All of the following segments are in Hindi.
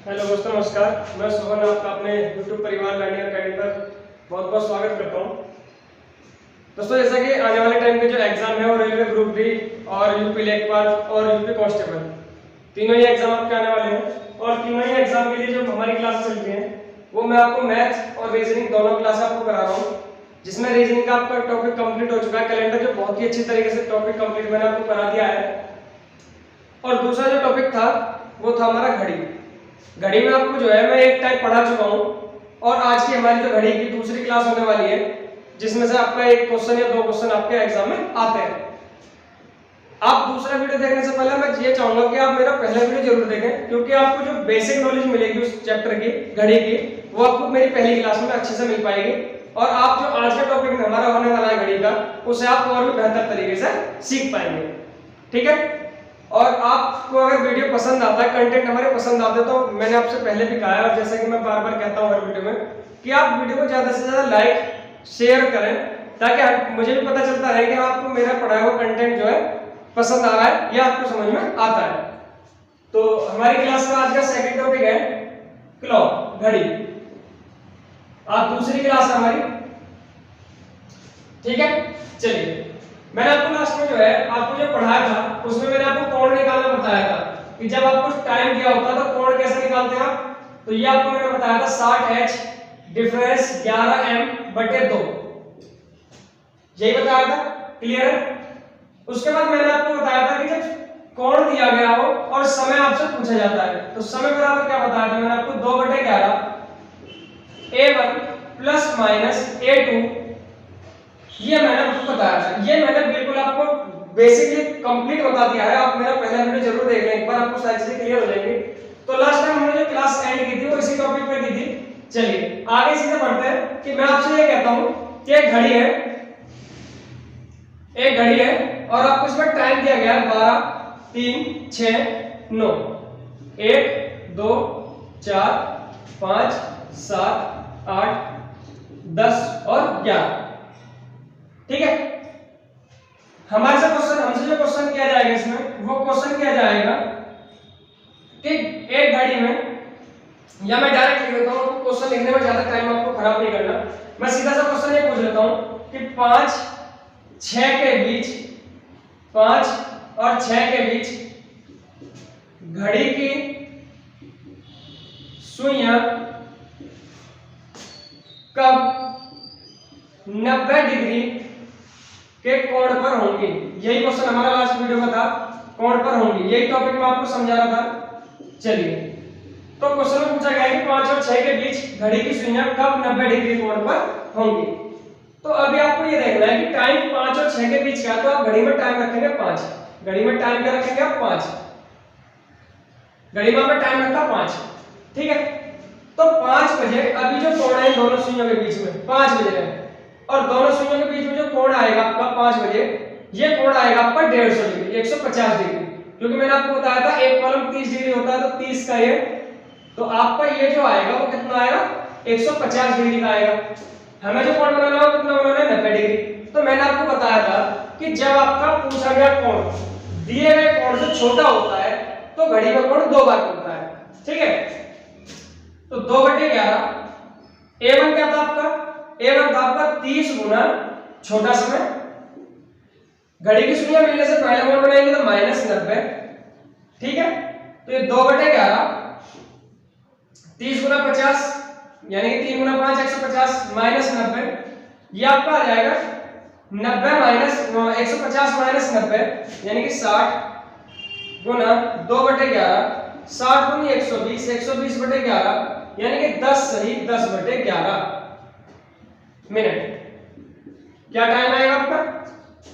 हेलो दोस्तों, नमस्कार। मैं सोहन आपका अपने YouTube परिवार लर्निंग अकेडमी पर बहुत बहुत स्वागत करता हूँ। दोस्तों, जैसा कि आने वाले टाइम पे जो एग्जाम है वो रेलवे ग्रुप डी और यूपी लेखपाल और यूपी कांस्टेबल तीनों ही एग्जाम आपके आने वाले हैं। और तीनों ही एग्जाम के लिए जो हमारी क्लास चल रही है वो मैं आपको मैथ और रीजनिंग दोनों क्लास आपको करा रहा हूँ, जिसमें रीजनिंग का आपका टॉपिक कंप्लीट हो चुका है। कैलेंडर जो बहुत ही अच्छी तरीके से टॉपिक कंप्लीट मैंने आपको करा दिया है। और दूसरा जो टॉपिक था वो था हमारा घड़ी। घड़ी में आपको जो है मैं एक टाइप पढ़ा चुका हूँ और आज की हमारी जो घड़ी की दूसरी क्लास होने वाली है, जिसमें से आपका एक क्वेश्चन या दो क्वेश्चन आपके एग्जाम में आते हैं। आप दूसरा वीडियो देखने से पहले मैं ये चाहूंगा कि आप मेरा पहला वीडियो जरूर देखें, क्योंकि आपको जो बेसिक नॉलेज मिलेगी उस चैप्टर की घड़ी की वो आपको मेरी पहली क्लास में अच्छे से मिल पाएगी। और आप जो आज का टॉपिक हमारा होने वाला है घड़ी का, उसे आप और भी बेहतर तरीके से सीख पाएंगे। ठीक है। और आपको अगर वीडियो पसंद आता है, कंटेंट हमारे पसंद आते, तो मैंने आपसे पहले भी कहा है और जैसे कि मैं बार बार कहता हूँ हर वीडियो में कि आप वीडियो को ज्यादा से ज्यादा लाइक शेयर करें, ताकि मुझे भी पता चलता रहे कि आपको मेरा पढ़ाया हुआ कंटेंट जो है पसंद आ रहा है या आपको समझ में आता है। तो हमारी क्लास का आज का सेकंड टॉपिक है क्लॉक, घड़ी। आज दूसरी क्लास है हमारी। ठीक है। चलिए, मैंने आपको लास्ट में जो है आपको जो पढ़ाया था उसमें मैंने आपको कोण निकालना बताया था कि जब आपको टाइम दिया होता है तो कोण कैसे निकालते हैं आप। तो ये आपको मैंने बताया था 60h डिफरेंस 11m/2, यही बताया था। क्लियर है। उसके बाद मैंने आपको बताया था कि जब कोण दिया गया हो और समय आपसे पूछा जाता है तो समय बराबर क्या बताया था मैंने आपको 2/11 a1 प्लस माइनस a2, ये मैंने आपको बताया था। ये मैंने बिल्कुल आपको बेसिकली कंप्लीट बता दिया है। आप मेरा पहला वीडियो जरूर देख लें, एक बार आपको सारी चीजें क्लियर हो जाएंगी। तो लास्ट टाइम हमने जो क्लास एंड की थी वो इसी टॉपिक पे की थी। चलिए आगे सीधे बढ़ते हैं कि मैं आपसे ये कहता हूं कि एक घड़ी है और आपको इसमें टाइम दिया गया है 12, 3, 6, 9, 1, 2, 4, 5, 7, 8, 10 और 11। ठीक है। हमसे जो क्वेश्चन किया जाएगा इसमें वो क्वेश्चन किया जाएगा कि एक घड़ी में, या मैं डायरेक्ट लिख देता हूं, क्वेश्चन लिखने में ज्यादा टाइम आपको खराब नहीं करना। मैं सीधा सा क्वेश्चन ये पूछ लेता हूं कि 5 और 6 के बीच घड़ी की सुइयां कब 90 डिग्री के कोण पर होंगी। यही क्वेश्चन हमारा लास्ट वीडियो में था, कोण पर होंगी। यही टॉपिक मैं आपको समझा रहा था। चलिए, तो क्वेश्चन में पूछा गया है कि 5 और 6 के बीच घड़ी की सुइयां कब 90 डिग्री कोण पर होंगी। तो अभी आपको ये देखना है कि टाइम 5 और 6 के बीच का, तो आप घड़ी में टाइम रखेंगे 5। घड़ी में टाइम क्या रखेंगे आप? 5। घड़ी में आपने टाइम रखा 5। ठीक है। तो 5 बजे अभी जो कोण है दोनों सुइयों के बीच में 5 बजे है, और दोनों सुइयों के बीच में जो कोण आएगा आपका 5 बजे, ये कोण आएगा आपका 150 डिग्री, 150 डिग्री। क्योंकि मैंने आपको बताया था एक कॉलम 30 डिग्री होता है, तो 30 का ये, तो आपका ये जो आएगा वो कितना आएगा? 150 डिग्री का आएगा। हमें जो कोण बनाना है कितना बनाना है? 90 डिग्री। तो मैंने आपको बताया था कि जब आपका पूछा गया कोण दिए गए कोण से छोटा होता है तो घड़ी का कोण 2 बार होता है। ठीक है। तो 2/11 a1 क्या था आपका? a1 था आपका 30 गुना छोटा समय। घड़ी की सुइयां मिलने से पहले कोण बनाएंगे तो -90। ठीक है। तो ये 2/11 30 गुना 50 यानी कि 3 गुना 5 150 माइनस 90, ये आपका आ जाएगा 90 माइनस 150 माइनस 90 यानी कि 60 गुना 2/11, 60 गुनी 120, 120/11 यानी कि 10 सही 10/11 मिनट। क्या टाइम आएगा आपका?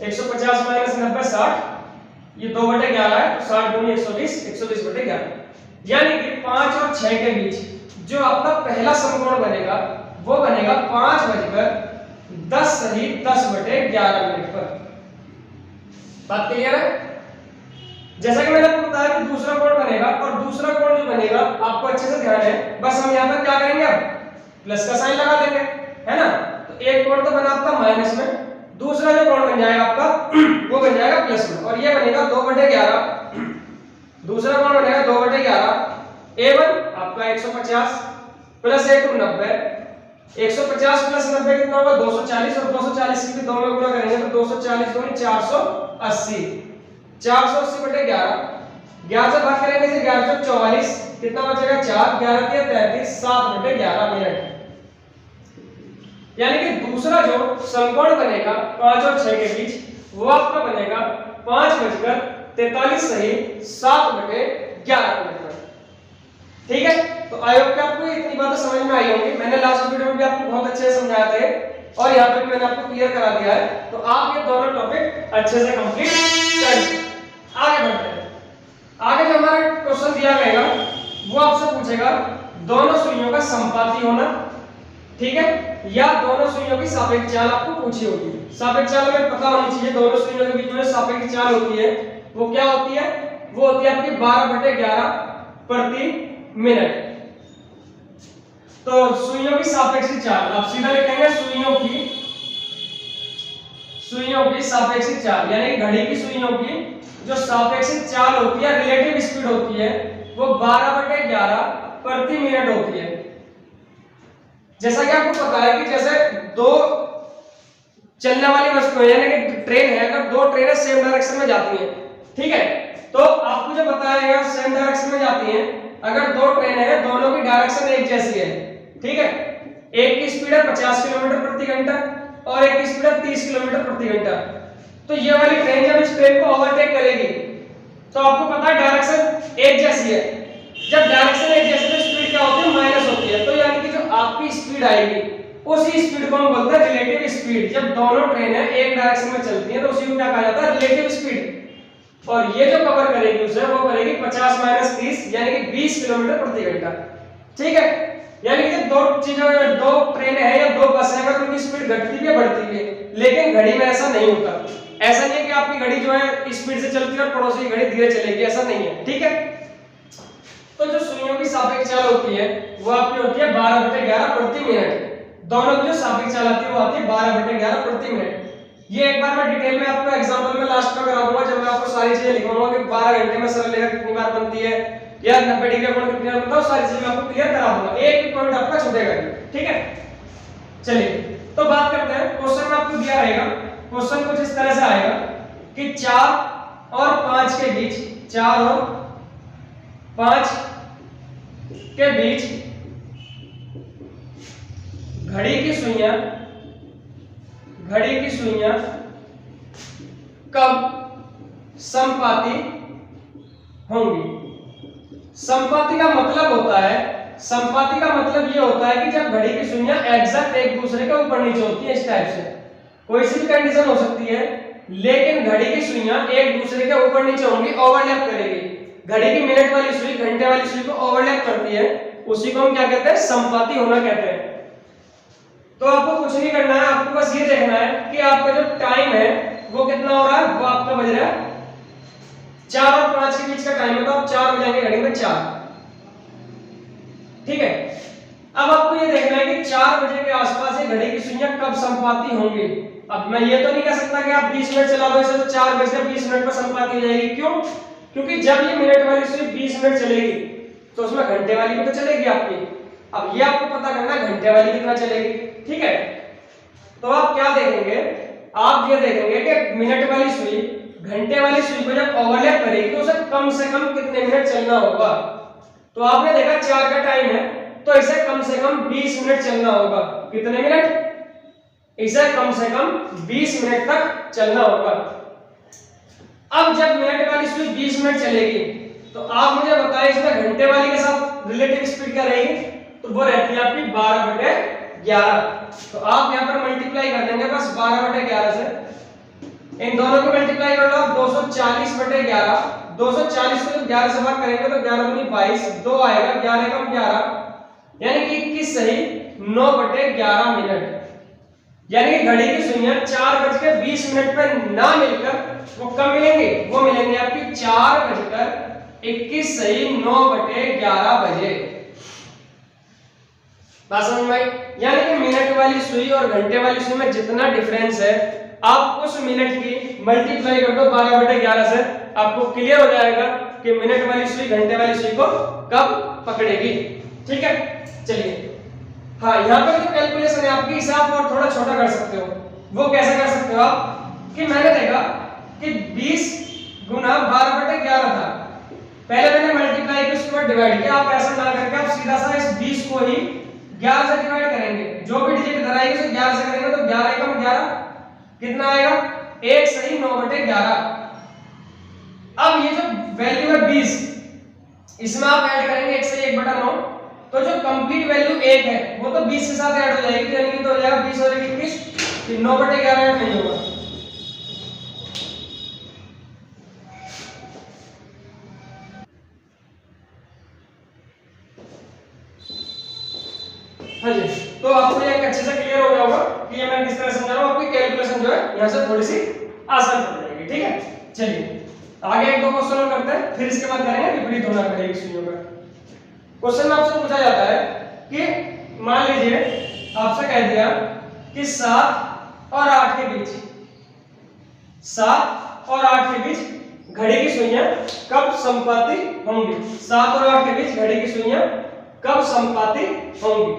150 माइनस 90 60, ये 2/11 है, तो 60 गुनी 120, 120/11 यानी कि 5 और 6 के बीच जो आपका पहला समकोण बनेगा वो बनेगा 5:10 सही 10/11 मिनट पर। बात क्लियर है? जैसा कि मैंने आपको बताया कि दूसरा कोण बनेगा, और दूसरा कोण जो बनेगा आपको अच्छे से ध्यान है, बस हम यहां पर क्या करेंगे, अब प्लस का साइन लगा देंगे, है ना। तो एक कोण तो बना आपका माइनस में, दूसरा जो कोण बन जाएगा आपका वो बन जाएगा प्लस में, और ये बनेगा 2/11। दूसरा कोण बनेगा 2/11 a1 आपका 150 प्लस 90, 150 प्लस 90 कितना होगा 240, और 240 की भी 2 में गुणा करेंगे तो 240 दूनी 480, 480 बटे 11 से भाग करेंगे से 11 से 44 कितना बचेगा 4, 11 के 33, 7 बटे 11 मिनट। यानी कि दूसरा जो समकोण बनेगा 5 और 6 के बीच वो आपका बनेगा 5:43 सही 7 बटे 11 मिनट। ठीक है, तो आई होप कि आपको इतनी बातें समझ में आई होंगी। मैंने लास्ट वीडियो में भी आपको बहुत अच्छे से समझाया थे और यहाँ पे भी मैंने आपको क्लियर करा दिया है, तो आप ये दोनों टॉपिक अच्छे से कंप्लीट कर लीजिए। आगे बढ़ते हैं। आगे जो हमारा क्वेश्चन दिया गया वो आपसे पूछेगा दोनों सुइयों का संपाती होना, ठीक है, या दोनों सुइयों की सापेक्ष चाल आपको पूछी होगी। सापेक्ष चाल में पता होनी चाहिए, दोनों सुइयों के बीच में सापेक्ष चाल होती है वो क्या होती है, वो होती है आपकी 12/11 प्रति मिनट। तो सुइयों की सापेक्ष चाल आप सीधा लिखेंगे सुइयों की सापेक्ष चाल, यानी घड़ी की सुइयों की जो सापेक्ष चाल होती है, रिलेटिव स्पीड होती है, वो 12/11 प्रति मिनट होती है। जैसा कि आपको पता है कि जैसे दो चलने वाली वस्तुएं यानी कि ट्रेन है, अगर दो ट्रेनें सेम डायरेक्शन में जाती हैं, ठीक है, तो आपको जो बताया गया सेम डायरेक्शन में जाती हैं, अगर दो ट्रेनें हैं दोनों की डायरेक्शन एक जैसी है, ठीक है, एक की स्पीड है 50 किलोमीटर प्रति घंटा और एक की स्पीड है 30 किलोमीटर प्रति घंटा, तो ये वाली ट्रेन जब इस ट्रेन को ओवरटेक करेगी तो आपको पता है डायरेक्शन एक जैसी है। जब डायरेक्शन एक जैसी तो स्पीड क्या होती है माइनस होती है, तो यानी कि जो आपकी स्पीड आएगी उसी स्पीड को हम बोलते हैं रिलेटिव स्पीड। जब दोनों ट्रेनें एक डायरेक्शन में चलती हैं तो उसी को क्या कहा जाता है रिलेटिव स्पीड। और ये जो कवर करेगी उसे वो करेगी 50 - 30 यानी कि 20 किलोमीटर प्रति घंटा। ठीक है, यानी कि दो चीजों दो ट्रेनें हैं या दो बस है, अगर उनकी स्पीड घटती भी है बढ़ती भी है, लेकिन घड़ी में ऐसा नहीं होता। ऐसा नहीं है कि आपकी घड़ी जो है स्पीड से चलती है और पड़ोसी की घड़ी धीरे चलेगी, ऐसा नहीं है। ठीक है, तो जो सुइयों की सापेक्ष चाल होती है वो आपकी होती है 12/11 प्रति मिनट। दोनों की जो सापेक्ष चाल आती है वो आती है 12/11 प्रति मिनट। ये एक बार मैं डिटेल में आपको एग्जांपल में लास्ट में करा दूंगा, जब मैं आपको सारी चीजें लिखवाऊंगा कि 12 घंटे में सरल रेखा कितनी बार बनती है या 90 डिग्री कोण कितनी बार बनता है, सारी चीजें आपको क्लियर करा दूंगा, एक भी पॉइंट आपका छूटेगा नहीं। ठीक है, चलिए तो बात करते हैं। क्वेश्चन में आपको दिया रहेगा, क्वेश्चन कुछ इस तरह से आएगा कि 4 और 5 के बीच, 4 और 5 के बीच घड़ी की सुइयां कब समपाती होंगी। समपाती का मतलब होता है, समपाती का मतलब ये होता है कि जब घड़ी की सुइयां एग्जैक्ट एक दूसरे के ऊपर नीचे होती है, इस टाइप से कोई सी भी कंडीशन हो सकती है, लेकिन घड़ी की सुइयां एक दूसरे के ऊपर नीचे होंगी, ओवरलैप करेगी। घड़ी की मिनट वाली सुई घंटे वाली सुई को ओवरलैप करती है, उसी को हम क्या कहते हैं समपाती होना कहते हैं। तो आपको कुछ नहीं करना है, आपको बस ये देखना है कि आपका जो टाइम है वो कितना हो रहा है, वो आपका बज रहा है 4 और 5 के बीच का टाइम है, तो आप 4 बजाएंगे घड़ी में 4। ठीक है, अब आपको ये देखना है कि 4 बजे के आसपास ये घड़ी की सुइयां कब समपाती होंगी। अब मैं ये तो नहीं कह सकता कि आप 20 मिनट चला दो इसे तो 4 बजकर 20 मिनट पर समपाती हो जाएगी। क्यों? क्योंकि जब ये मिनट वाली सुई 20 मिनट चलेगी तो उसमें घंटे वाली भी तो चलेगी आपकी। अब ये आपको पता करना है घंटे वाली कितना चलेगी। ठीक है, तो आप क्या देखेंगे, आप ये देखेंगे कि मिनट वाली सुई घंटे वाली सुई को जब ओवरलैप करेगी तो उसे कम से कम कितने मिनट चलना होगा। तो आपने देखा 4 का टाइम है तो इसे कम से कम 20 मिनट चलना होगा। कितने मिनट? इसे कम से कम 20 मिनट तक चलना होगा। अब जब मिनट वाली सुई 20 मिनट चलेगी तो आप मुझे बताइए इसमें घंटे वाली के साथ रिलेटिव स्पीड क्या रहेगी, तो वो रहती है आपकी 12/11। तो आप यहाँ पर मल्टीप्लाई कर देंगे बस 12/11 से, इन दोनों को मल्टीप्लाई कर लो 240/11। 240 को 11 से भाग करेंगे तो 11 दूनी 22, 2 आएगा, 11 कम 11 यानी कि 21 सही 9/11 मिनट। यानी कि घड़ी की सुइयां 4:20 पर ना मिलकर वो कब मिलेंगे, वो मिलेंगे आपकी 4:21 सही 9/11 बजे। बात समझ में आई? यानी कि मिनट वाली सुई और घंटे वाली सुई में जितना डिफरेंस है आप उस मिनट की मल्टीप्लाई कर दो 12/11 से, आपको क्लियर हो जाएगा कि मिनट वाली सुई घंटे वाली सुई को कब पकड़ेगी। ठीक है, चलिए हाँ यहाँ पर जो कैलकुलेशन है आपकी हिसाब और थोड़ा छोटा कर सकते हो। वो कैसे कर सकते हो आप कि मैंने देखा कि 20 गुना 12/11 था, पहले मैंने मल्टीप्लाई किया उसके बाद डिवाइड किया। आप ऐसा ना करके आप सीधा सा इस 20 को ही 11 से डिवाइड करेंगे, जो भी डिजिट इधर आएगी उसे 11 से करेंगे तो 11 एकम 11 कितना आएगा 1 सही 9/11। अब ये जो वैल्यू है 20 इसमें आप ऐड करेंगे 1 सही 1/9, तो जो कंप्लीट वैल्यू 1 है वो तो 20 के साथ ऐड हो जाएगी, यानी कि तो हो जाएगा 20 और 21 फिर 9/11 ऐड नहीं होगा। हाँ जी, तो आपको ये अच्छे से क्लियर हो गया होगा कि ये मैं किस तरह समझा रहा हूँ। आपकी कैलकुलेशन जो है यहाँ से थोड़ी सी आसान हो जाएगी। ठीक है, चलिए आगे एक दो क्वेश्चन और करते हैं, फिर इसके बाद करेंगे विपरीत होना करेगी सुनियों का। क्वेश्चन में आपसे पूछा जाता है कि मान लीजिए आपसे कह दिया कि 7 और 8 के बीच 7 और 8 के बीच घड़ी की सुइयां कब संपाती होंगी। 7 और 8 के बीच घड़ी की सुइयां कब संपाती होंगी।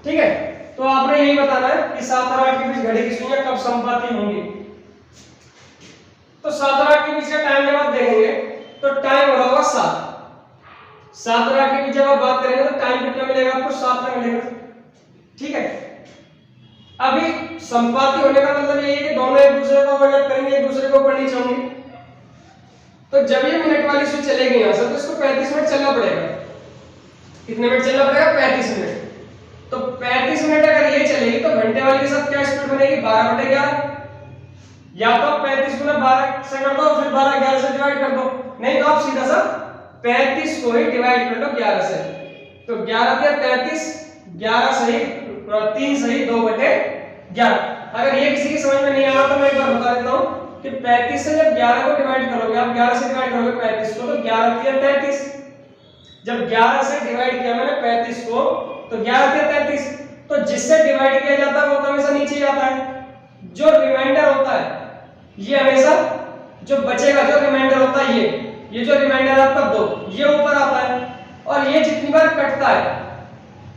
ठीक है, तो आपने यही बताना है कि 7 और 8 के बीच घड़ी की सुइयां कब संपाती होंगी। तो 7 और 8 के बीच का टाइम जब आप देखेंगे तो टाइम हो रहा होगा 7 और 8 के बीच जब आप बात करेंगे तो टाइम कितना मिलेगा आपको 7 में मिलेगा। ठीक है, अभी संपाती होने का मतलब ये है कि दोनों एक दूसरे को ओवरलैप करेंगे, एक दूसरे को ऊपर नीचे होंगे। तो जब ये मिनट वाली स्विच चलेगी यहां से तो इसको 35 मिनट चलना पड़ेगा। कितने मिनट चलना पड़ेगा 35 मिनट। तो 35 मिनट अगर ये चलेगी तो घंटे वाली के साथ क्या स्पीड बनेगी 12/11। या तो 35 गुना 12 से कर दो फिर 12 11 से डिवाइड कर दो, नहीं तो आप सीधा सा 35 को ही डिवाइड कर लो 11 से। तो 11 दिया 35, 11 सही 3 सही 2/11। अगर ये किसी की समझ में नहीं आ रहा तो मैं एक बार बता देता हूं कि 35 से जब 11 को डिवाइड करोगे, आप 11 से डिवाइड करोगे 35 को तो 11 दिया 33। जब 11 से डिवाइड किया मैंने 35 को तो 11 दिया 33। तो जिससे डिवाइड किया जाता है वो तो हमेशा नीचे जाता है, जो रिमाइंडर होता है ये हमेशा जो बचेगा, जो रिमाइंडर होता है ये जो रिमाइंडर आपका 2 ये ऊपर आता है, और ये जितनी बार कटता है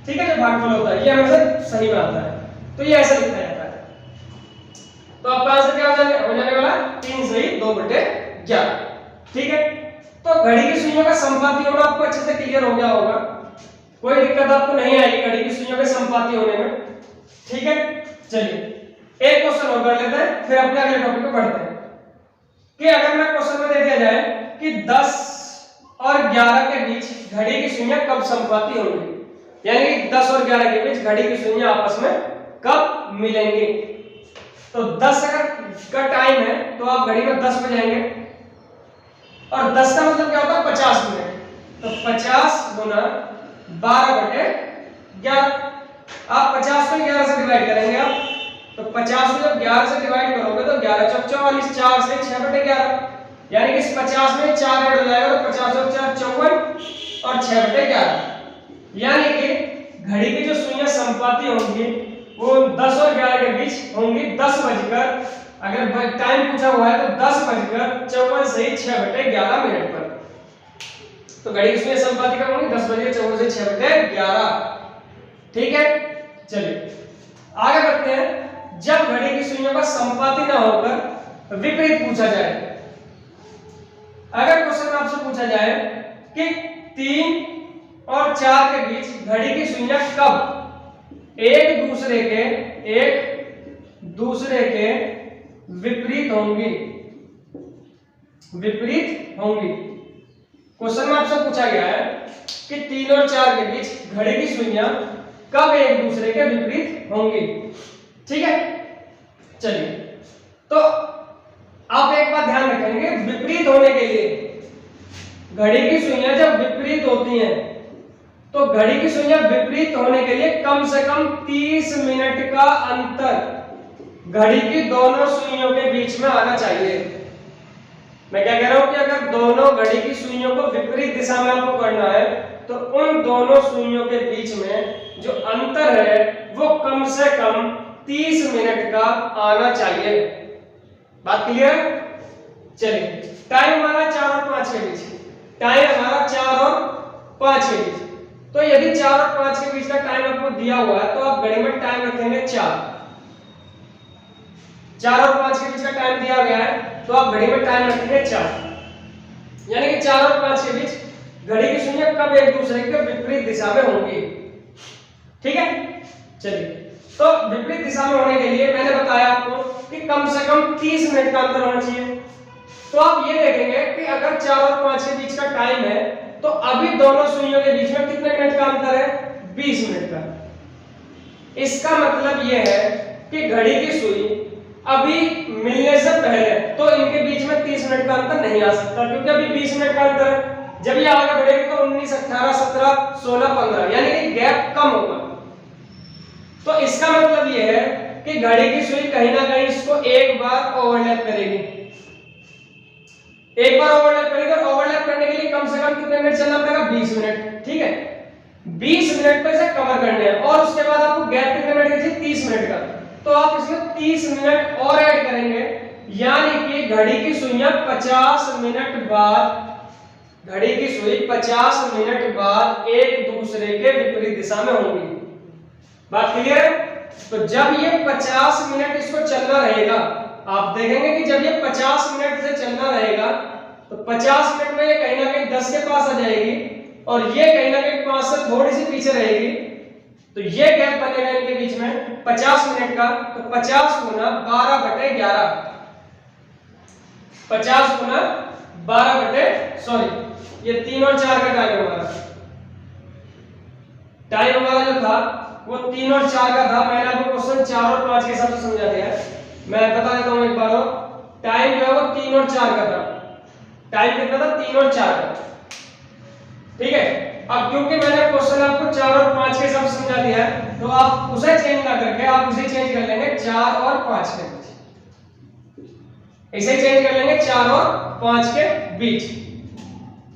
ठीक है जो भागफल होता है ये हमेशा सही में आता है। तो ये ऐसा लिखा जाता है। तो आपका आंसर क्या हो जाने वाला 3 सही 2/11। ठीक है, तो घड़ी की सुइयों का संपाती होना आपको अच्छे से क्लियर हो गया होगा, कोई दिक्कत आपको नहीं आएगी घड़ी की सुइयों के संपाती होने में। ठीक है, चलिए एक क्वेश्चन और कर लेते हैं फिर अपने अगले टॉपिक पे बढ़ते हैं कि अगर मैं क्वेश्चन में दे दिया जाए कि 10 और 11 के बीच घड़ी की सुइयां कब संपाती होंगी, यानी कि 10 और 11 के बीच घड़ी की सुइयां आपस में कब मिलेंगी। तो 10 अगर का टाइम है तो आप घड़ी में 10 पे जाएंगे, और 10 का मतलब क्या होता है 50 मिनट। तो 50 गुना 12/11, आप 50 को 11 से डिवाइड करेंगे आप, तो 50 को जब 11 से डिवाइड करोगे तो 11 चौक 44, 4 से 6/11, यानी कि इस 50 में 4 ऐड हो जाएगा तो 50 और 4 54 और 6/11, यानी कि घड़ी की जो सुइयां संपाती होंगी वो 10 और 11 के बीच होंगी 10 बजकर, अगर टाइम पूछा हुआ है तो 10:54 सही 6/11 मिनट पर। तो घड़ी की सुइयां संपाती कब होंगी 10:54 से 6/11। ठीक है, चलिए आगे बढ़ते हैं। जब घड़ी की सुइयों का संपाती ना होकर विपरीत पूछा जाए, अगर क्वेश्चन आपसे पूछा जाए कि 3 और 4 के बीच घड़ी की सुइयां कब एक दूसरे के विपरीत होंगी, क्वेश्चन में आपसे पूछा गया है कि 3 और 4 के बीच घड़ी की सुइयां कब एक दूसरे के विपरीत होंगी। ठीक है, चलिए तो आप एक बात ध्यान रखेंगे, विपरीत होने के लिए घड़ी की सुइयां जब विपरीत होती हैं तो घड़ी की सुइयां विपरीत होने के लिए कम से कम 30 मिनट का अंतर घड़ी की दोनों सुइयों के बीच में आना चाहिए। मैं क्या कह रहा हूं कि अगर दोनों घड़ी की सुइयों को विपरीत दिशा में आपको करना है तो उन दोनों सुइयों के बीच में जो अंतर है वो कम से कम 30 मिनट का आना चाहिए। बात क्लियर? चलिए टाइम हमारा 4 और 5 के बीच, टाइम हमारा 4 और 5 के बीच, तो यदि 4 और 5 के बीच का टाइम आपको दिया हुआ है तो आप घड़ी में टाइम रखेंगे 4। 4 और 5 के बीच का टाइम दिया गया है तो आप घड़ी में टाइम रखेंगे 4, यानी कि 4 और 5 के बीच घड़ी की सुइयां कब एक दूसरे के विपरीत दिशा में होंगी। ठीक है, चलिए, तो विपरीत दिशा में होने के लिए मैंने बताया आपको कि कम से कम 30 मिनट का अंतर होना चाहिए। तो आप ये देखेंगे कि अगर 4 और 5 के बीच का टाइम है तो अभी दोनों सुइयों के बीच में कितने मिनट का अंतर है, 20 मिनट का। इसका मतलब यह है कि घड़ी की सुई अभी मिलने से पहले तो इनके बीच में 30 मिनट का अंतर नहीं आ सकता, क्योंकि अभी 20 मिनट का अंतर है। जब ये आगे बढ़ेगी तो 19, 18, 17, 16, 15 यानी कि गैप कम होगा। तो इसका मतलब यह है कि घड़ी की सुई कहीं ना कहीं इसको एक बार ओवरलैप करेगी, एक बार ओवरलैप करेगी। और ओवरलैप करने के लिए कम से कम कितने मिनट चलना पड़ेगा, 20 मिनट। ठीक है, 20 मिनट पे इसे कवर करने हैं और उसके बाद आपको गैप कितने मिनट का चाहिए, 30 मिनट का। तो आप इसमें 30 मिनट और ऐड करेंगे, यानी कि घड़ी की सुइयां 50 मिनट बाद, घड़ी की सुई 50 मिनट बाद एक दूसरे के विपरीत दिशा में होंगी। बात क्लियर है? तो जब ये 50 मिनट इसको चलना रहेगा, आप देखेंगे कि जब ये 50 मिनट से चलना रहेगा तो 50 मिनट में ये कहीं ना कहीं 10 के पास आ जाएगी और ये कहीं ना कहीं 5 से थोड़ी सी पीछे रहेगी। तो ये गैप बनेगा इनके बीच में 50 मिनट का। तो 50 गुना 12/11, 50 गुना 12 ये 3 और 4 का टाइम हमारा, टाइम हमारा जो था वो 3 और 4 का था। मैंने आपको क्वेश्चन 4 और 5 के हिसाब से समझा दिया है। मैं बता देता हूं एक बार और, टाइम जो है वो 3 और 4 का था। टाइम कितना था, 3 और 4 का। ठीक है, अब क्योंकि मैंने क्वेश्चन आपको 4 और 5 के हिसाब से समझा दिया है तो आप उसे चेंज ना करके आप उसे चेंज कर लेंगे 4 और 5 के बीच, इसे चेंज कर लेंगे 4 और 5 के बीच।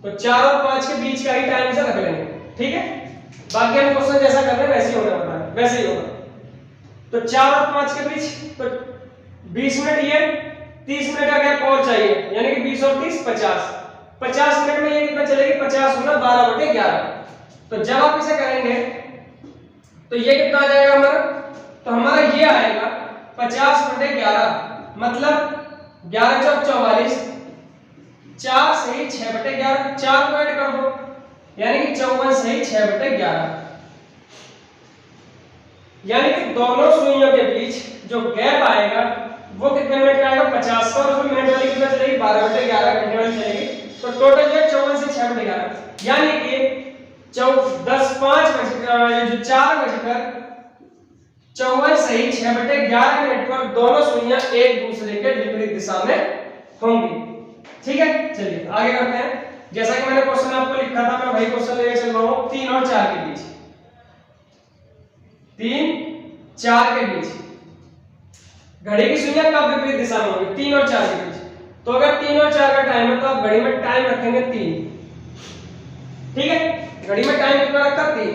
तो 4 और 5 के बीच का ही टाइम से रख लेंगे। ठीक है, बाकी हम क्वेश्चन जैसा कर रहे हैं वैसे ही होने वाला है, वैसे ही होगा। तो 4 और 5 के बीच तो 20 मिनट, ये 30 मिनट का गैप और चाहिए, यानी कि 20 और 30 50। 50 मिनट में ये कितना चलेगी, 50 गुना 12/11। तो जब आप इसे करेंगे तो ये कितना आ जाएगा हमारा, तो हमारा ये आएगा 50/11, मतलब 11 चौक 44, 4 सही 6/11, 4 को ऐड कर दो यानी कि 54 सही 6/11। यानी कि दोनों सुइयों के बीच जो गैप आएगा वो कितने मिनट का आएगा, 50 का। और उसमें मिनट वाली कितना चलेगी, 12/11 घंटे वाली चलेगी। तो टोटल जो है 54 से 6/11, यानी कि 4 बजकर 54 सही 6/11 मिनट पर दोनों सुइयां एक दूसरे के विपरीत दिशा में होंगी। ठीक है, चलिए आगे करते हैं। जैसा कि मैंने क्वेश्चन आपको लिखा था मैं वही क्वेश्चन लेके चल रहा हूं। 3 और 4 के बीच, 3 4 के बीच घड़ी की सुइयां कब विपरीत दिशा में होंगी, 3 और 4 के बीच। तो अगर 3 और 4 का टाइम है तो आप घड़ी में टाइम रखेंगे 3। ठीक है, घड़ी में टाइम कितना रखा, 3।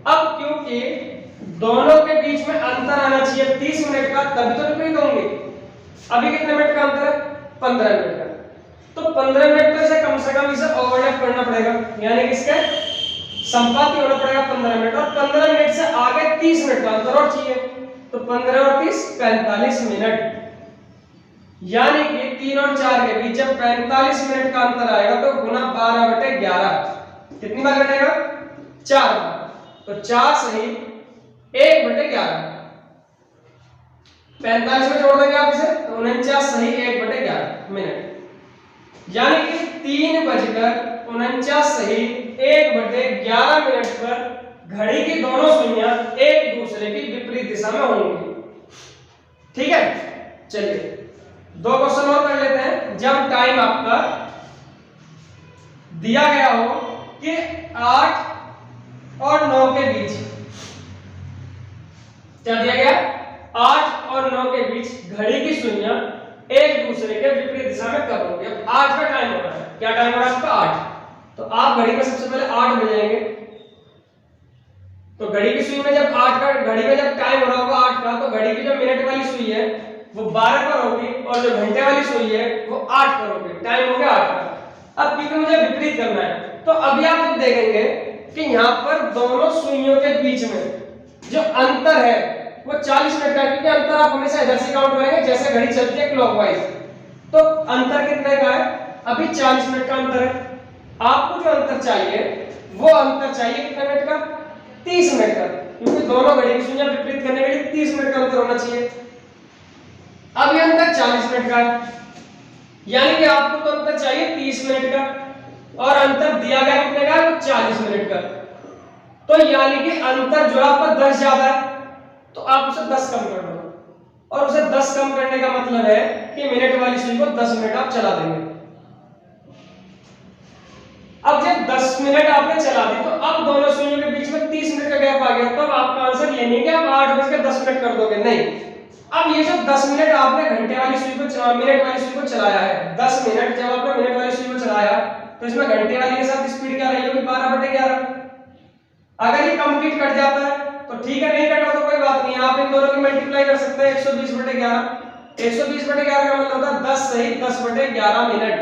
अब क्योंकि दोनों के बीच में अंतर आना चाहिए 30 मिनट का, तभी तो विपरीत होंगे। अभी कितने मिनट का अंतर है, 15 मिनट का। तो 15 मिनट में से कम इसे ओवरलैप करना पड़ेगा, यानी कि इसके संपाती होना पड़ेगा 15 मिनट। और 15 मिनट से आगे 30 मिनट का अंतर और चाहिए। तो 15 और 30 45 मिनट, यानी कि 3 और 4 के बीच जब 45 मिनट का अंतर आएगा तो गुना 12/11, कितनी बार घटेगा, 4 बार। तो 4 सही 1/11, 45 में जोड़ देंगे आप इसे तो 49 सही 1/11 मिनट, यानी कि 3:49 सही 1/11 मिनट पर घड़ी की दोनों सुइयां एक दूसरे की विपरीत दिशा में होंगी। ठीक है, चलिए 2 क्वेश्चन और कर लेते हैं। जब टाइम आपका दिया गया हो कि 8 और 9 के बीच, क्या दिया गया, 8 और 9 के बीच घड़ी की सुइयां एक दूसरे के विपरीत दिशा में कब होंगी। अब 8 का टाइम हो रहा है, क्या टाइम हो रहा है आपका, 8। तो आप घड़ी में सबसे पहले 8 बजाएंगे। तो घड़ी की सुई में जब 8 का, घड़ी में जब टाइम हो रहा होगा 8 का, तो घड़ी की जो मिनट वाली सुई है वो 12 पर होगी और जो घंटे वाली सुई है वो 8 पर होगी। टाइम हो गया 8 का। अब क्योंकि मुझे विपरीत करना है तो अभी आप जब देखेंगे कि यहाँ पर दोनों सुइयों के बीच में जो अंतर है वो 40 मिनट का है, क्योंकि अंतर आप हमेशा इधर से काउंट करेंगे जैसे घड़ी चलती है क्लॉकवाइज। तो अंतर कितने का है? अभी 40 मिनट का अंतर है। आपको जो अंतर चाहिए वो अंतर चाहिए कितने मिनट का? 30 मिनट का, क्योंकि दोनों घड़ी की सुइयां विपरीत करने के लिए 30 मिनट का अंतर होना चाहिए। अब ये अंतर 40 मिनट का है, यानी कि आपको तो अंतर चाहिए 30 मिनट का और अंतर दिया गया कितने का है? 40 मिनट का। तो यानी कि अंतर जो आपका 10 ज्यादा है तो आप उसे 10 कम कर दो, और उसे 10 कम करने का मतलब है कि मिनट वाली सुई को 10 मिनट आप चला देंगे। अब जब 10 मिनट आपने चला दी तो अब दोनों सुइयों के बीच में 30 मिनट का गैप आ गया। तब आपका आंसर ये नहीं कि आप 8:10 कर दोगे, नहीं। अब ये जो 10 मिनट आपने घंटे वाली सुई को मिनट वाली सुई को चलाया है, 10 मिनट जब आपने मिनट वाली सुई को चलाया तो इसमें घंटे वाली के साथ स्पीड क्या रही होगी? 12/11। अगर ये कंप्लीट कट जाता है तो ठीक है, नहीं कटा तो कोई बात नहीं, आप इन दोनों की मल्टीप्लाई कर सकते हैं 120/11। 120/11 का मतलब होता है 10 सही 10/11 मिनट।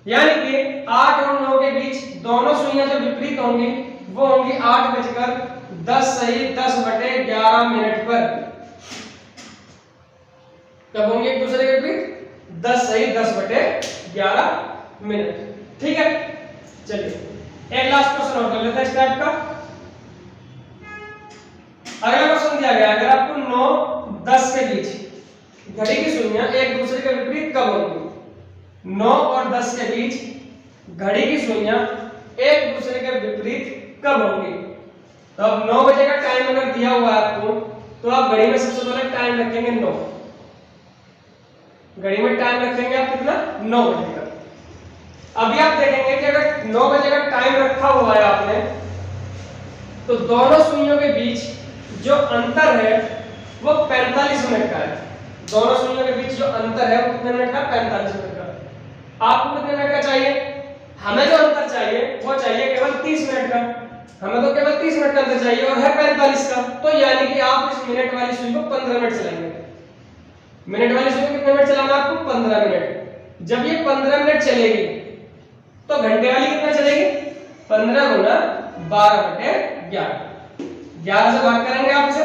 यानी कि 8 और 9 के बीच दोनों सुइयां जो विपरीत होंगी वो होंगी 8:10 सही 10/11 मिनट पर। कब होंगे एक दूसरे के विपरीत? 10 सही 10/11 मिनट। ठीक है, चलिए एक लास्ट क्वेश्चन और कर लेते हैं इस टाइप का। अगला क्वेश्चन दिया गया, अगर आपको 9-10 के बीच घड़ी की सुइयां एक दूसरे के विपरीत कब होंगी? 9 और 10 के बीच घड़ी की सुइयां एक दूसरे के विपरीत कब होंगी? तो अब 9 बजे का टाइम अगर दिया हुआ है आपको तो आप घड़ी में सबसे पहले टाइम रखेंगे 9। घड़ी में टाइम रखेंगे आप कितना? 9 बजे का। अभी आप देखेंगे कि अगर 9 बजे का टाइम रखा हुआ है आपने तो दोनों सुइयों के बीच जो अंतर है वो 45 मिनट का है। दोनों सुइयों के बीच जो अंतर है वो कितने मिनट का? 45 मिनट का। आपको कितने मिनट का चाहिए? हमें जो अंतर चाहिए वो चाहिए केवल 30 मिनट का। हमें तो केवल 30 मिनट का अंतर चाहिए और है 45 का। तो यानी कि आप इस मिनट वाली सुई को 15 मिनट चलाएंगे। मिनट वाली सुई को कितने मिनट चलाना है आपको? 15 मिनट। जब ये 15 मिनट चलेगी तो घंटे वाली कितना चलेगी? 15 गुना 12/11। 11 से भाग करेंगे आप इसे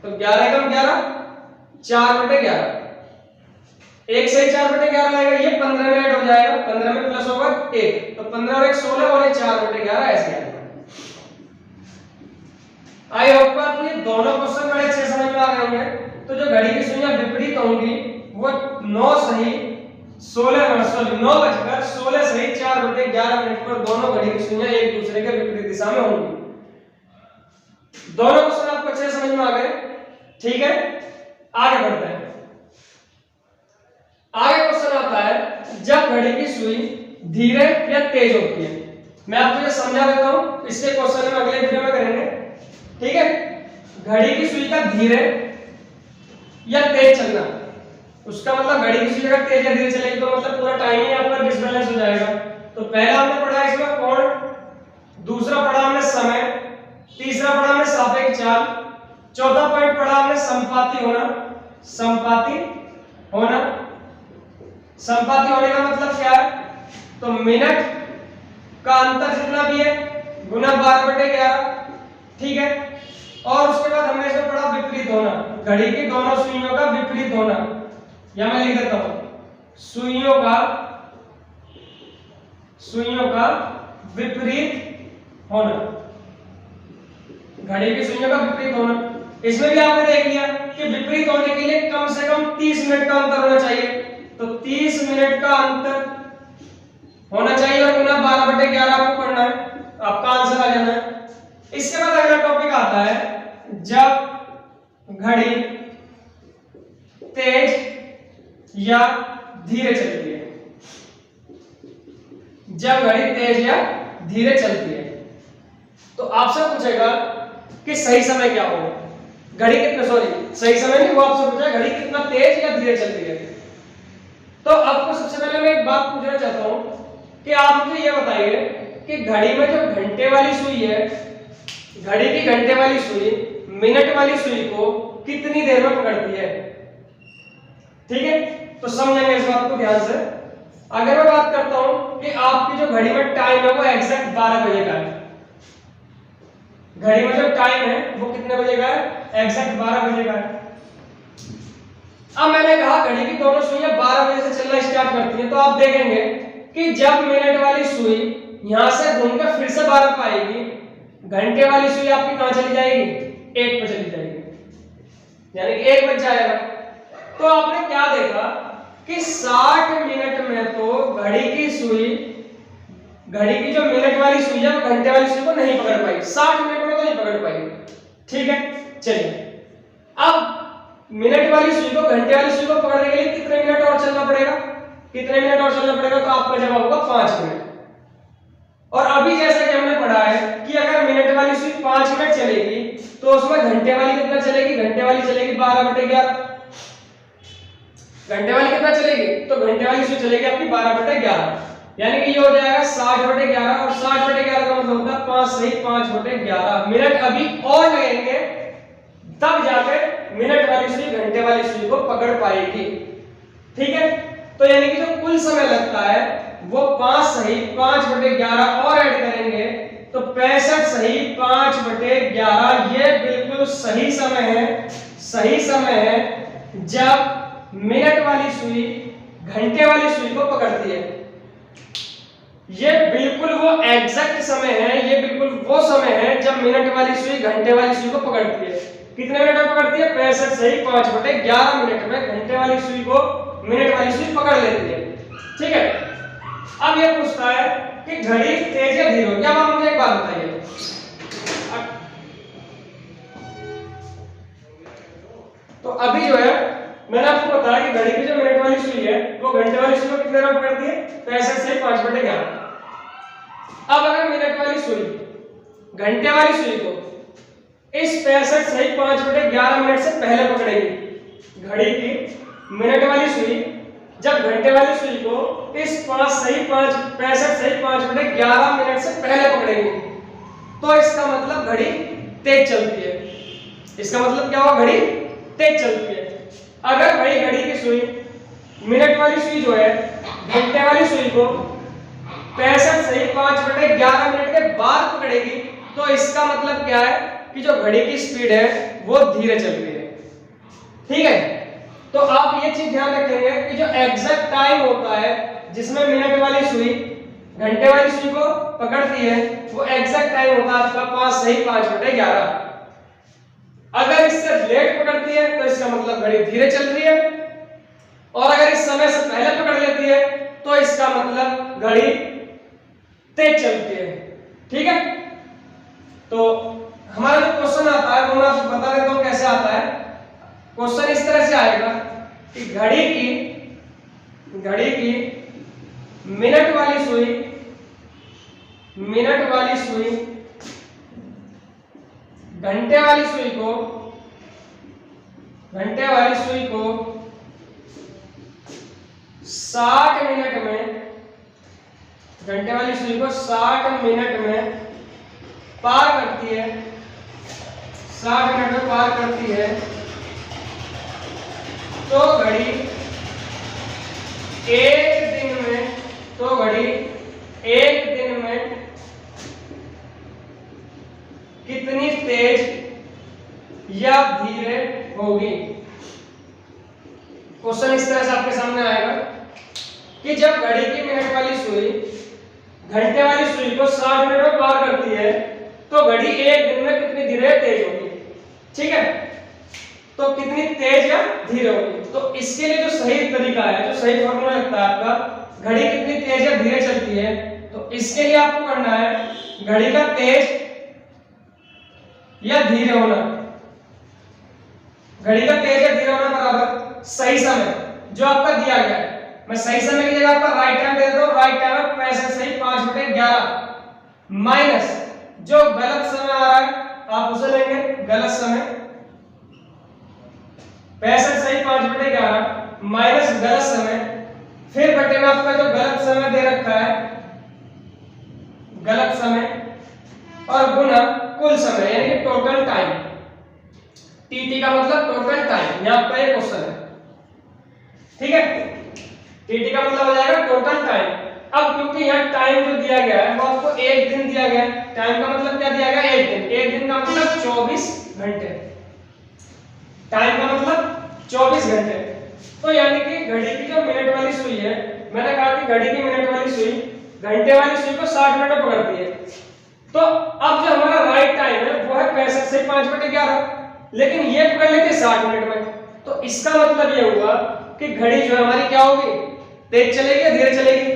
तो 11 एकम 11 4/11। 1 से 4/11 आएगा, ये 15 मिनट हो जाएगा। 15 में प्लस होगा 1 तो 15 और 1 16 और ये 4/11 ऐसे आएगा। आई होप आपको ये दोनों क्वेश्चन बड़े अच्छे समझ में आ गए होंगे। तो जो घड़ी की सुइयां विपरीत होंगी वो 9 सही 9 बजकर 16 सही 4/11 मिनट पर दोनों घड़ी की सुइयां एक दूसरे के विपरीत दिशा में होंगी। दोनों क्वेश्चन आपको अच्छे समझ में आ गए? ठीक है, आगे बढ़ते हैं। आगे क्वेश्चन आता है जब घड़ी की सुई धीरे या तेज होती है। मैं आपको ये समझा देता हूं, इसके क्वेश्चन हम अगले वीडियो में करेंगे। ठीक है, घड़ी की सुई का धीरे या तेज चलना, उसका मतलब घड़ी की सुई अगर तेज या धीरे चलेगी तो मतलब पूरा टाइम ही आपका डिसबैलेंस हो जाएगा। तो पहला हमने पढ़ा इसका कोण, दूसरा पढ़ा हमने समय, तीसरा पढ़ा हमने सापेक्ष चाल, चौथा पॉइंट पढ़ा हमने संपाती होना। संपाती होना, संपाती होने का मतलब क्या है? तो मिनट का अंतर जितना भी है गुना 12/11। ठीक है, और उसके बाद हमने इसमें पढ़ा विपरीत होना, घड़ी की दोनों सुइयों का विपरीत होना। या मैं लिख देता हूं सुइयों का विपरीत होना, घड़ी की सुइयों का विपरीत होना। इसमें भी आपने देख लिया कि विपरीत होने के लिए कम से कम 30 मिनट का अंतर होना चाहिए। तो 30 मिनट का अंतर होना चाहिए और गुना 12/11 आपको पढ़ना है, आपका आंसर आ जाना है। इसके बाद अगला टॉपिक आता है जब घड़ी तेज या धीरे चलती है। जब घड़ी तेज या धीरे चलती है तो आपसे पूछेगा कि सही समय क्या होगा? घड़ी कितना सही समय नहीं, वो आपसे पूछा घड़ी कितना तेज या धीरे चलती है। तो आपको सबसे पहले मैं एक बात पूछना चाहता हूं कि आप मुझे ये बताइए कि घड़ी में जो घंटे वाली सुई है, घड़ी की घंटे वाली सुई मिनट वाली सुई को कितनी देर में पकड़ती है? ठीक है, तो समझेंगे इस बात को ध्यान से। अगर मैं बात करता हूं कि आपकी जो घड़ी में टाइम है वो एग्जैक्ट 12 बजे का है, घड़ी में जो टाइम है वो कितने बजे का है, एग्जैक्ट 12 बजे का है। अब मैंने कहा घड़ी की दोनों सुइयां 12 बजे से चलना स्टार्ट करती हैं, तो आप देखेंगे कि जब मिनट वाली सुई यहां से घूमकर फिर से 12 पर आएगी, घंटे वाली सुई आपकी कहां चली जाएगी, 1 पर चली जाएगी, यानी कि 1 बज जाएगा। तो आपने क्या देखा कि 60 मिनट में तो घड़ी की सुई, घड़ी की जो मिनट वाली सुई है वो घंटे वाली सुई को नहीं पकड़ पाई, 60 मिनट में तो नहीं पकड़ पाई। ठीक है, चलिए अब मिनट वाली सुई को घंटे वाली सुई को पकड़ने के लिए कितने मिनट और चलना पड़ेगा, कितने मिनट और चलना पड़ेगा, तो आपका जवाब होगा 5 मिनट। और अभी जैसा कि हमने पढ़ा है कि अगर मिनट वाली सुई 5 मिनट चलेगी तो उसमें घंटे वाली कितना चलेगी, घंटे वाली चलेगी 12/11। घंटे वाली कितना चलेगी, तो घंटे वाली सुई चलेगी आपकी 12/11, यानी कि ये हो जाएगा 60/11, और 60/11 का मतलब होता है 5 सही 5/11 मिनट अभी और लगेंगे, तब जाकर मिनट वाली सुई घंटे वाली सुई को पकड़ पाएगी। ठीक है, तो यानी कि जो कुल समय लगता है वो 5 सही 5/11 और ऐड करेंगे तो 65 सही 5/11, ये बिल्कुल सही समय है, सही समय है जब मिनट वाली सुई घंटे वाली सुई को पकड़ती है। ये बिल्कुल वो एग्जैक्ट समय है, ये बिल्कुल वो समय है जब मिनट वाली सुई घंटे वाली सुई को पकड़ती है। कितने मिनट में पकड़ती है, 65 सही 5/11 मिनट में घंटे वाली सुई को मिनट वाली सुई पकड़ लेती है। ठीक है, अब ये पूछता है कि घड़ी तेज या धीरे होगी। अब आप मुझे एक बात बताइए, तो अभी जो है मैंने आपको बताया कि घड़ी की जो मिनट वाली सुई है वो घंटे वाली सुई को कितने में पकड़ती है, 65 सही 5/11। अब अगर मिनट वाली सुई घंटे वाली सुई को इस 65 सही 5/11 मिनट से पहले पकड़ेगी, घड़ी की मिनट वाली सुई जब घंटे वाली सुई को इस 65 सही 5/11 मिनट से पहले पकड़ेगी तो इसका मतलब घड़ी तेज चलती है। इसका मतलब क्या होगा, घड़ी तेज चलती है। अगर भाई घड़ी की सुई मिनट वाली सुई जो है घंटे वाली सुई को 65 सही 5/11 मिनट के बाद पकड़ेगी तो इसका मतलब क्या है कि जो घड़ी की स्पीड है वो धीरे चल रही है। ठीक है, तो आप ये चीज ध्यान रखेंगे कि जो एग्जैक्ट टाइम होता है जिसमें मिनट वाली सुई घंटे वाली सुई को पकड़ती है वो एग्जैक्ट टाइम होता है आपका 5 सही 5/11। अगर इससे लेट पकड़ती है तो इसका मतलब घड़ी धीरे चल रही है, और अगर इस समय से पहले पकड़ लेती है तो इसका मतलब घड़ी तेज चलती है। ठीक है, तो हमारा जो क्वेश्चन आता है वो मैं आपको बता देता हूं कैसे आता है। क्वेश्चन इस तरह से आएगा कि घड़ी की मिनट वाली सुई घंटे वाली सुई को 60 मिनट में, घंटे वाली सुई को 60 मिनट में पार करती है, 60 मिनट में पार करती है, तो घड़ी एक दिन में कितनी तेज या धीरे होगी। क्वेश्चन इस तरह से आपके सामने आएगा कि जब घड़ी की मिनट वाली सुई घंटे वाली सुई को 60 मिनट में पार करती है तो घड़ी एक दिन में कितनी धीरे तेज होगी। ठीक है, तो कितनी तेज या धीरे होगी। तो इसके लिए जो सही तरीका है, जो सही फॉर्मूला लगता है आपका घड़ी कितनी तेज या धीरे चलती है, तो इसके लिए आपको करना है घड़ी का तेज या धीरे होना, घड़ी का तेज या धीरे होना बराबर सही समय जो आपका दिया गया है। मैं सही समय की जगह आपका राइट टाइम दे देता हूं, राइट टाइम है 65 सही 5/11 माइनस जो गलत समय आ रहा है आप उसे लेंगे गलत समय, 65 सही 5/11 माइनस गलत समय, फिर बटे में आपका जो गलत समय दे रखा है गलत समय, और गुना कुल समय यानी कि टोटल टाइम। टीटी का मतलब टोटल टाइम, यहां पर ये क्वेश्चन है। ठीक है, टीटी का मतलब हो जाएगा टोटल टाइम। अब क्योंकि यहाँ टाइम जो दिया गया है वो आपको एक दिन दिया गया है, टाइम का मतलब क्या दिया गया, एक दिन। एक दिन का मतलब 24 घंटे, टाइम का मतलब 24 घंटे। तो यानी कि घड़ी की जो मिनट वाली सुई है, मैंने कहा कि घड़ी की मिनट वाली सुई घंटे वाली सुई को 60 मिनट में पकड़ती है। तो अब जो हमारा राइट टाइम है वो है 65 से 5/11, लेकिन ये पकड़ लेते 60 मिनट में। तो इसका मतलब ये हुआ कि घड़ी जो है हमारी क्या होगी, तेज चलेगी या धीरे चलेगी।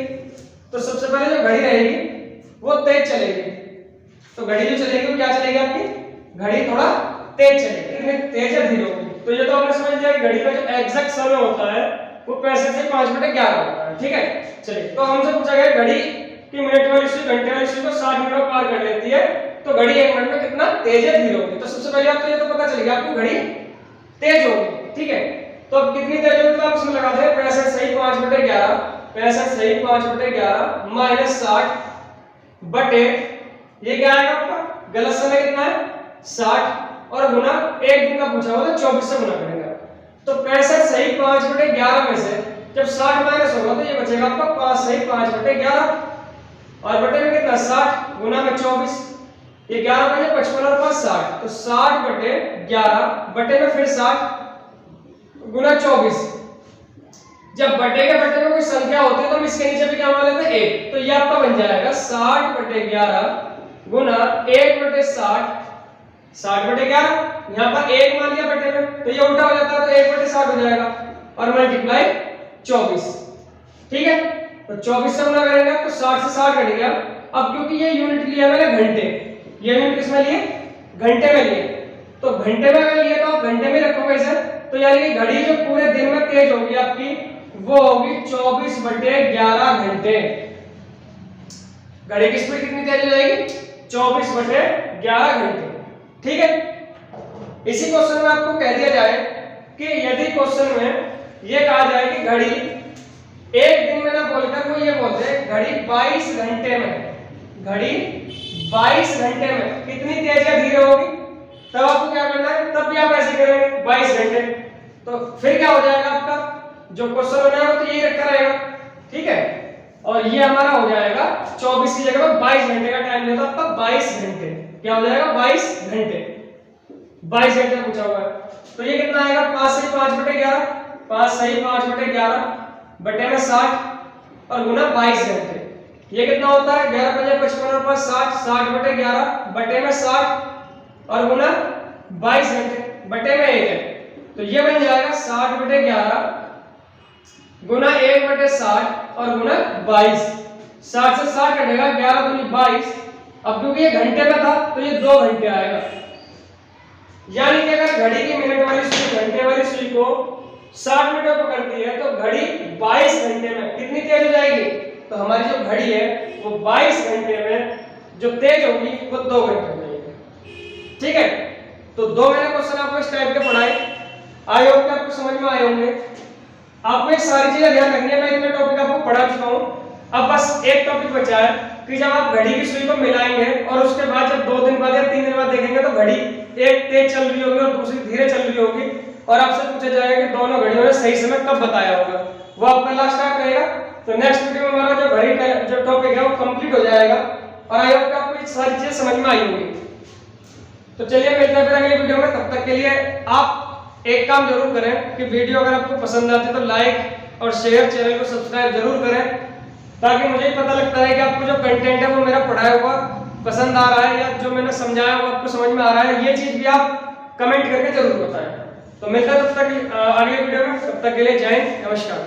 तो सबसे पहले जो घड़ी रहेगी वो तेज चलेगी। तो घड़ी जो चलेगी वो क्या चलेगी आपकी, घड़ी थोड़ा तेज चलेगी। कितनी तेज या धीरे होगी, तो ये तो आपने समझ लिया कि घड़ी का जो एग्जैक्ट समय होता है वो 65 से 5/11 होता है। ठीक है, चलिए। तो हमसे पूछा गया घड़ी की मिनट वाली सुई घंटे वाली सुई को 60 मिनट में पार कर लेती है, तो घड़ी 1 मिनट में कितना तेज या धीरे होगी। तो सबसे पहले आपको ये तो पता चलेगा आपको घड़ी तेज होगी। ठीक है, तो अब कितनी तेज होगी तो आप इसमें लगा दें 65 सही 5/11, 65 सही 5/11 माइनस 60 बटे ये क्या आएगा आपका, गलत समय कितना है 60 और गुना एक दिन का पूछा हुआ तो 24 से गुना करेंगे। तो 65 सही 5/11 में से जब 60 माइनस होगा तो ये बचेगा आपका 5 सही 5/11 और बटे में कितना 60 गुना में 24, ये 11 बचे 55 और 5 60, तो 60/11 बटे में फिर 60 गुना 24। जब बटे के बटे में कोई संख्या होती है तो हम इसके नीचे भी क्या मान लेते हैं 1, तो ये आपका बन जाएगा 60/11 गुना 1/60, 60/11 यहाँ पर 1 मान लिया बटे में तो ये उल्टा हो जाता है, तो 1/60 हो जाएगा और मल्टीप्लाई 24। ठीक है, तो 24 से गुना करेंगे तो 60 से 60 कट गया। अब क्योंकि ये यूनिट लिया मैंने घंटे, ये यूनिट किसमें लिए, घंटे में लिए, तो घंटे में अगर लिए तो आप घंटे में रखोगे इसे, तो यानी कि घड़ी जो पूरे दिन में तेज होगी आपकी वो होगी 24/11 घंटे। घड़ी की स्पीड कितनी तेज हो जाएगी, 24/11 घंटे। ठीक है, इसी क्वेश्चन में आपको कह दिया जाए कि यदि क्वेश्चन में ये कहा जाए कि घड़ी एक दिन में ना बोलकर वो ये बोलते हैं घड़ी 22 घंटे में, घड़ी 22 घंटे में कितनी तेज या धीरे होगी, तब आपको क्या करना है, तब भी आप ऐसे करेंगे 22 घंटे। तो फिर क्या हो जाएगा आपका जो क्वेश्चन होना है वो तो यही रखा रहेगा। ठीक है, और ये हमारा हो जाएगा 24 की जगह पर 22 घंटे का टाइम लेता आपका 22 घंटे, क्या हो जाएगा 22 घंटे, 22 घंटे पूछा हुआ है। तो ये कितना आएगा 5 सही 5/11, 5 सही 5/11 बटे में 60 और गुना 22 घंटे, ये कितना होता है 11 × 5 = 55 और 5 60, 60/11 बटे में 60 और गुना 22 घंटे बटे में 1 है, तो ये बन जाएगा 60/11 गुना 1/60 और गुना 22। 60 से 60 कटेगा, 11 दूनी 22। अब क्योंकि ये घंटे में था तो ये 2 घंटे आएगा, यानी कि अगर घड़ी की मिनट वाली सुई घंटे वाली सुई को 60 मिनट में पकड़ती है तो घड़ी 22 घंटे में कितनी तेज हो जाएगी, तो हमारी जो घड़ी है वो 22 घंटे में जो तेज होगी वो 2 घंटे हो जाएगी। ठीक है, तो 2 मैंने क्वेश्चन आपको इस टाइप के पढ़ाए, आई होप कि आपको समझ में आए होंगे। आपको एक सारी चीजें ध्यान रखनी है, मैं इतने टॉपिक आपको पढ़ा चुका हूं, अब बस एक टॉपिक बचा है कि जब आप घड़ी की सुई को मिलाएंगे और उसके बाद जब 2 दिन बाद या 3 दिन बाद देखेंगे तो घड़ी एक तेज चल रही होगी और दूसरी धीरे चल रही होगी और आपसे पूछा जाएगा कि दोनों घड़ियों ने सही समय कब बताया होगा, वो आपका लास्ट टाइम रहेगा। तो नेक्स्ट वीडियो में हमारा जो घड़ी का जो टॉपिक है वो कंप्लीट हो जाएगा और आई होप कि आपको ये सारी चीजें समझ में आई होंगी। तो चलिए मिलते हैं फिर अगली वीडियो में, तब तक के लिए आप एक काम जरूर करें कि वीडियो अगर आपको पसंद आती है तो लाइक और शेयर, चैनल को सब्सक्राइब जरूर करें, ताकि मुझे ही पता लगता है कि आपको जो कंटेंट है वो मेरा पढ़ाया हुआ पसंद आ रहा है या जो मैंने समझाया वो आपको समझ में आ रहा है। ये चीज भी आप कमेंट करके जरूर बताएं। तो मिलता है तब तक अगले वीडियो में, तब तक के लिए जय हिंद, नमस्कार।